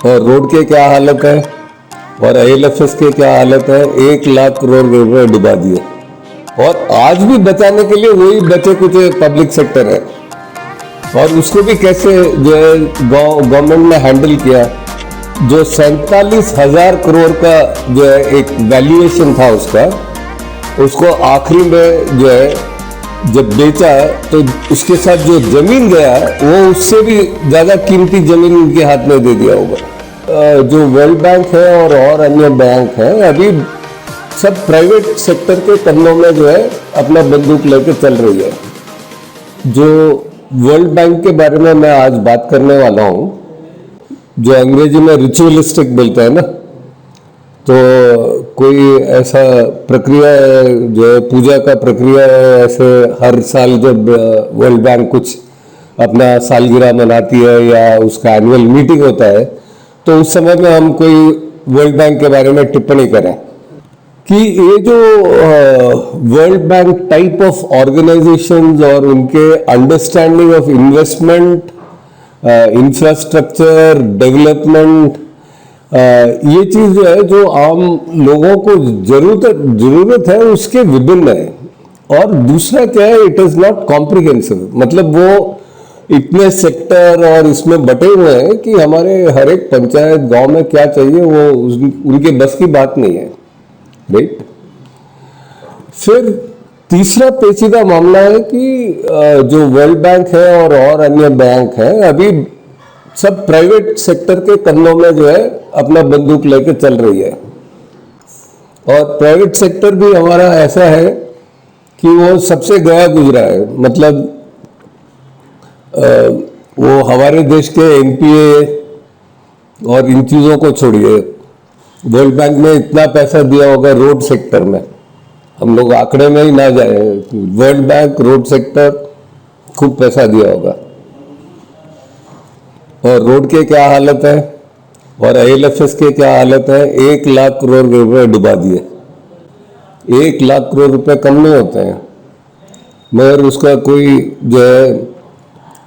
और रोड के क्या हालत है और IL&FS के क्या हालत है। 1 लाख करोड़ रुपए डुबा दिए और आज भी बचाने के लिए वही बचे कुछ पब्लिक सेक्टर है और उसको भी कैसे जो है गवर्नमेंट ने हैंडल किया। जो 47,000 करोड़ का जो है एक वैल्यूएशन था उसको आखिरी में जो है जब बेचा तो उसके साथ जो जमीन गया वो उससे भी ज्यादा कीमती जमीन उनके हाथ में दे दिया होगा। जो वर्ल्ड बैंक है और अन्य बैंक है अभी सब प्राइवेट सेक्टर के कंधों में जो है अपना बंदूक लेके चल रही है। जो वर्ल्ड बैंक के बारे में मैं आज बात करने वाला हूँ, जो अंग्रेजी में रिचुअलिस्टिक बोलते हैं ना, तो कोई ऐसा प्रक्रिया है जो पूजा का प्रक्रिया है। ऐसे हर साल जब वर्ल्ड बैंक कुछ अपना सालगिरह मनाती है या उसका एनुअल मीटिंग होता है तो उस समय में हम कोई वर्ल्ड बैंक के बारे में टिप्पणी करें कि ये जो world bank type of organisations और उनके understanding of investment, infrastructure development, ये चीज जो है जो आम लोगों को जरूरत है उसके विभिन्न है। और दूसरा क्या है, इट इज नॉट कॉम्प्रिहेंसिव, मतलब वो इतने सेक्टर और इसमें बटे हुए हैं कि हमारे हर एक पंचायत गांव में क्या चाहिए वो उनके बस की बात नहीं है, राइट। फिर तीसरा पेचीदा मामला है कि जो वर्ल्ड बैंक है और अन्य बैंक है अभी सब प्राइवेट सेक्टर के कंधों में जो है अपना बंदूक लेके चल रही है। और प्राइवेट सेक्टर भी हमारा ऐसा है कि वो सबसे गया गुजरा है, मतलब वो हमारे देश के NPA और इन चीज़ों को छोड़िए, वर्ल्ड बैंक ने इतना पैसा दिया होगा रोड सेक्टर में, हम लोग आंकड़े में ही ना जाए, वर्ल्ड बैंक रोड सेक्टर खूब पैसा दिया होगा। और रोड के क्या हालत है और IL&FS के क्या हालत है। 1 लाख करोड़ रुपए डुबा दिए। 1 लाख करोड़ रुपए कम नहीं होते हैं, मगर उसका कोई जो है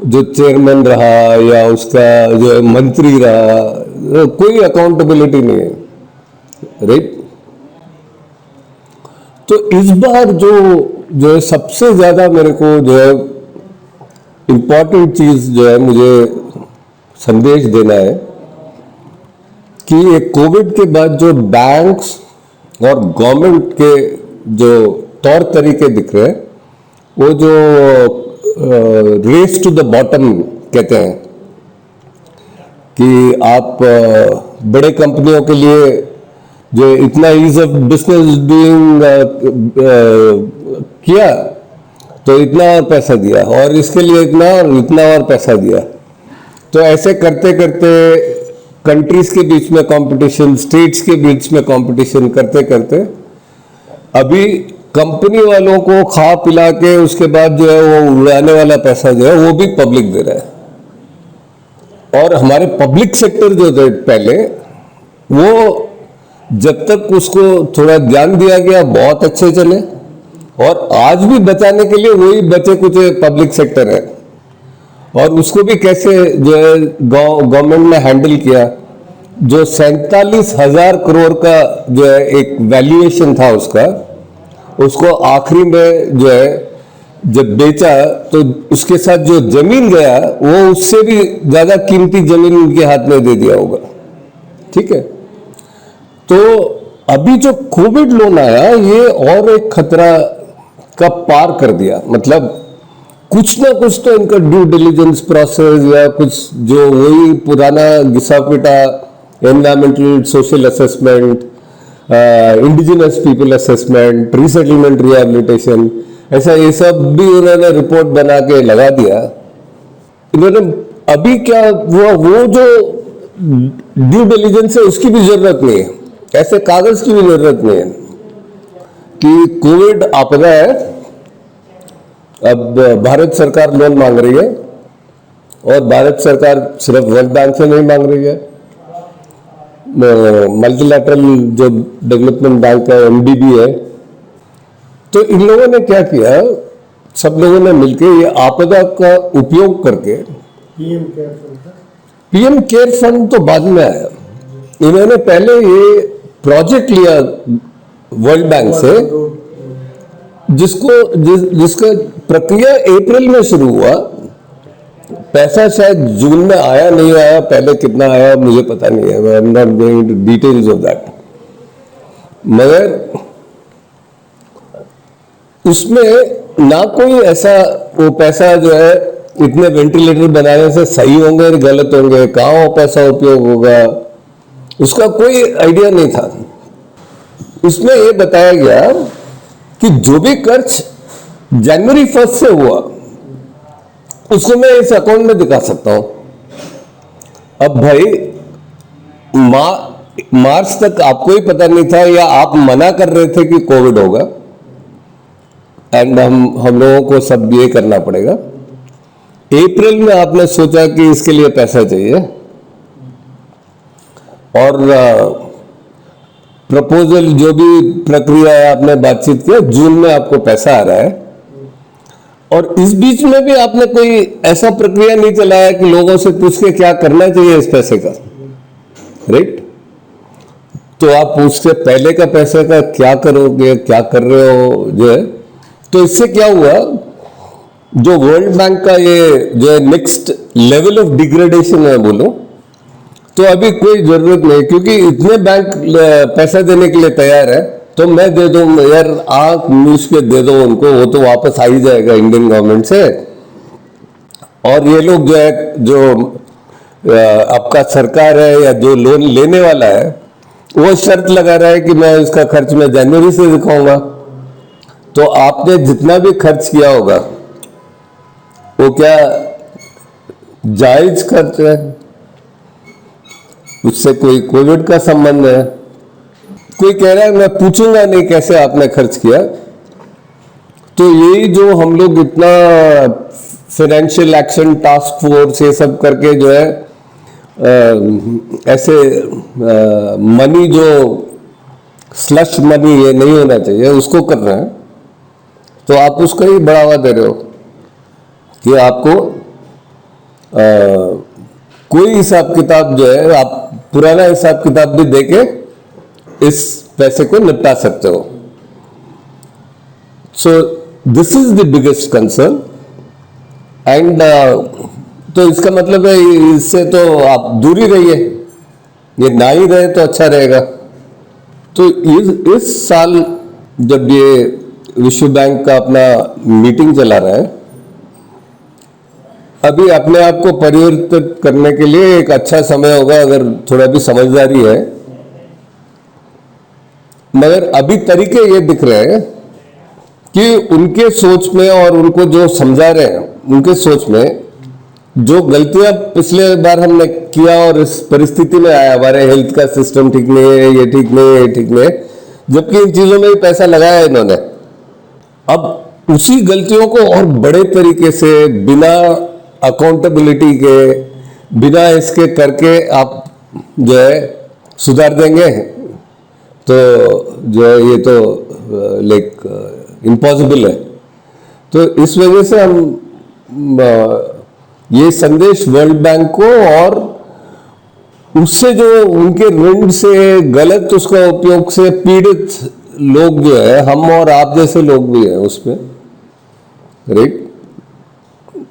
जो चेयरमैन रहा या उसका जो है मंत्री रहा, कोई अकाउंटेबिलिटी नहीं है, राइट। तो इस बार जो है सबसे ज्यादा मेरे को जो है इम्पोर्टेंट चीज जो है मुझे संदेश देना है कि ये कोविड के बाद जो बैंक्स और गवर्नमेंट के जो तौर तरीके दिख रहे हैं वो जो रेस टू द बॉटम कहते हैं कि आप बड़े कंपनियों के लिए जो इतना ईज ऑफ बिजनेस डूइंग किया तो इतना और पैसा दिया और इसके लिए इतना और पैसा दिया। तो ऐसे करते करते कंट्रीज के बीच में कंपटीशन, स्टेट्स के बीच में कंपटीशन करते करते अभी कंपनी वालों को खा पिला के उसके बाद जो है वो उड़ाने वाला पैसा जो है वो भी पब्लिक दे रहा है। और हमारे पब्लिक सेक्टर जो थे पहले, वो जब तक उसको थोड़ा ध्यान दिया गया बहुत अच्छे चले और आज भी बचाने के लिए वही बचे कुछ पब्लिक सेक्टर है और उसको भी कैसे जो है गवर्नमेंट ने हैंडल किया। जो 47,000 करोड़ का जो है एक वैल्यूएशन था उसको आखिरी में जो है जब बेचा तो उसके साथ जो जमीन गया वो उससे भी ज्यादा कीमती जमीन उनके हाथ में दे दिया होगा, ठीक है। तो अभी जो कोविड लोन आया ये और एक खतरा का पार कर दिया, मतलब कुछ ना कुछ तो इनका ड्यू डिलीजेंस प्रोसेस या कुछ जो वही पुराना घिसा पिटा environmental social assessment, indigenous people assessment, resettlement rehabilitation, ऐसा ये सब भी उन्होंने रिपोर्ट बना के लगा दिया। इन्होंने अभी क्या वो जो ड्यू डिलीजेंस है उसकी भी जरूरत नहीं है, ऐसे कागज की भी जरूरत नहीं है कि कोविड आपदा है, अब भारत सरकार लोन मांग रही है और भारत सरकार सिर्फ वर्ल्ड बैंक से नहीं मांग रही है, मल्टीलैटरल जो डेवलपमेंट बैंक है MDB है। तो इन लोगों ने क्या किया, सब लोगों ने मिलकर ये आपदा का उपयोग करके पीएम केयर फंड तो बाद में आया। इन्होंने पहले ये प्रोजेक्ट लिया वर्ल्ड बैंक से, जिसका प्रक्रिया अप्रैल में शुरू हुआ। पैसा शायद जून में आया नहीं आया, पहले कितना आया मुझे पता नहीं है, I am not going to details of that. मगर उसमें ना कोई ऐसा वो पैसा जो है इतने वेंटिलेटर बनाने से सही होंगे गलत होंगे, कहाँ वो पैसा उपयोग होगा, उसका कोई आइडिया नहीं था। उसमें ये बताया गया कि जो भी खर्च जनवरी 1 से हुआ उसको मैं इस अकाउंट में दिखा सकता हूं। अब भाई मार्च तक आपको ही पता नहीं था, या आप मना कर रहे थे कि कोविड होगा, एंड हम लोगों को सब ये करना पड़ेगा। अप्रैल में आपने सोचा कि इसके लिए पैसा चाहिए, और प्रपोजल जो भी प्रक्रिया है आपने बातचीत किया, जून में आपको पैसा आ रहा है। और इस बीच में भी आपने कोई ऐसा प्रक्रिया नहीं चलाया कि लोगों से पूछ के क्या करना चाहिए इस पैसे का, राइट? तो आप उससे पहले का पैसे का क्या करोगे, क्या कर रहे हो जो है। तो इससे क्या हुआ, जो वर्ल्ड बैंक का ये जो नेक्स्ट लेवल ऑफ डिग्रेडेशन है बोलो, तो अभी कोई जरूरत नहीं, क्योंकि इतने बैंक पैसा देने के लिए तैयार है। तो मैं दे दूं यार, आंख मूछ के दे दो उनको, वो तो वापस आ ही जाएगा इंडियन गवर्नमेंट से। और ये लोग जो है, जो आपका सरकार है या जो लोन लेने वाला है, वो शर्त लगा रहा है कि मैं इसका खर्च मैं जनवरी से दिखाऊंगा। तो आपने जितना भी खर्च किया होगा वो क्या जायज खर्च है? उससे कोई कोविड का संबंध है? कोई कह रहा है मैं पूछूंगा नहीं कैसे आपने खर्च किया। तो यही जो हम लोग इतना फाइनेंशियल एक्शन टास्क फोर्स ये सब करके जो है ऐसे मनी जो स्लश मनी ये नहीं होना चाहिए उसको कर रहे हैं, तो आप उसका ही बढ़ावा दे रहे हो कि आपको कोई हिसाब किताब जो है, आप पुराना हिसाब किताब भी देके इस पैसे को निपटा सकते हो। So this is the biggest concern. And तो इसका मतलब है इससे तो आप दूर ही रहिए, ये ना ही रहे तो अच्छा रहेगा। तो इस साल जब ये विश्व बैंक का अपना मीटिंग चला रहा है, अभी अपने आप को परिवर्तित करने के लिए एक अच्छा समय होगा अगर थोड़ा भी समझदारी है। मगर अभी तरीके ये दिख रहे हैं कि उनके सोच में और उनको जो समझा रहे हैं उनके सोच में जो गलतियां पिछले बार हमने किया और इस परिस्थिति में आया, हमारे हेल्थ का सिस्टम ठीक नहीं है, ये ठीक नहीं है, ये ठीक नहीं है, जबकि इन चीजों में ही पैसा लगाया है इन्होंने। अब उसी गलतियों को और बड़े तरीके से बिना अकाउंटेबिलिटी के, बिना इसके करके आप जो है सुधार देंगे, तो जो है ये तो लाइक इम्पॉसिबल है। तो इस वजह से हम ये संदेश वर्ल्ड बैंक को और उससे जो उनके ऋण से गलत उसका उपयोग से पीड़ित लोग जो है, हम और आप जैसे लोग भी हैं उसमें, राइट?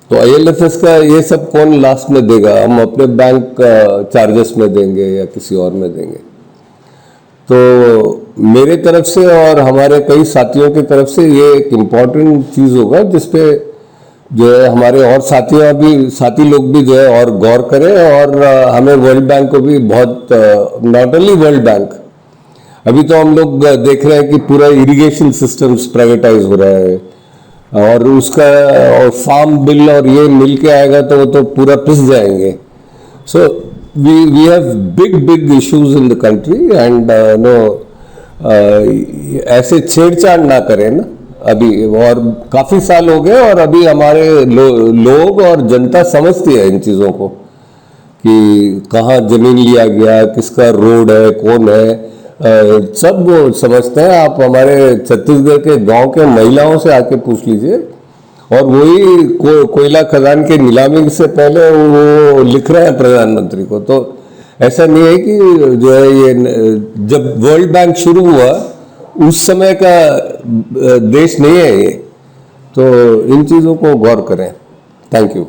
तो IL&FS का ये सब कौन लास्ट में देगा? हम अपने बैंक चार्जेस में देंगे या किसी और में देंगे? तो मेरे तरफ से और हमारे कई साथियों की तरफ से ये एक इम्पॉर्टेंट चीज़ होगा जिसपे जो है हमारे और साथी लोग भी जो है और गौर करें, और हमें वर्ल्ड बैंक को भी बहुत, नॉट ओनली वर्ल्ड बैंक, अभी तो हम लोग देख रहे हैं कि पूरा इरिगेशन सिस्टम्स प्राइवेटाइज हो रहा है, और उसका और फार्म बिल और ये मिल के आएगा तो वो तो पूरा पिस जाएंगे। So we have big issues in the country, and no ऐसे छेड़छाड़ ना करें ना अभी। और काफी साल हो गए और अभी हमारे लोग और जनता समझती है इन चीजों को कि कहाँ जमीन लिया गया, किसका रोड है, कौन है, सब वो समझते हैं। आप हमारे छत्तीसगढ़ के गांव के महिलाओं से आके पूछ लीजिए, और वही कोयला खदान के नीलामी से पहले वो लिख रहे हैं प्रधानमंत्री को। तो ऐसा नहीं है कि जो है ये जब वर्ल्ड बैंक शुरू हुआ उस समय का देश नहीं है ये। तो इन चीज़ों को गौर करें। Thank you.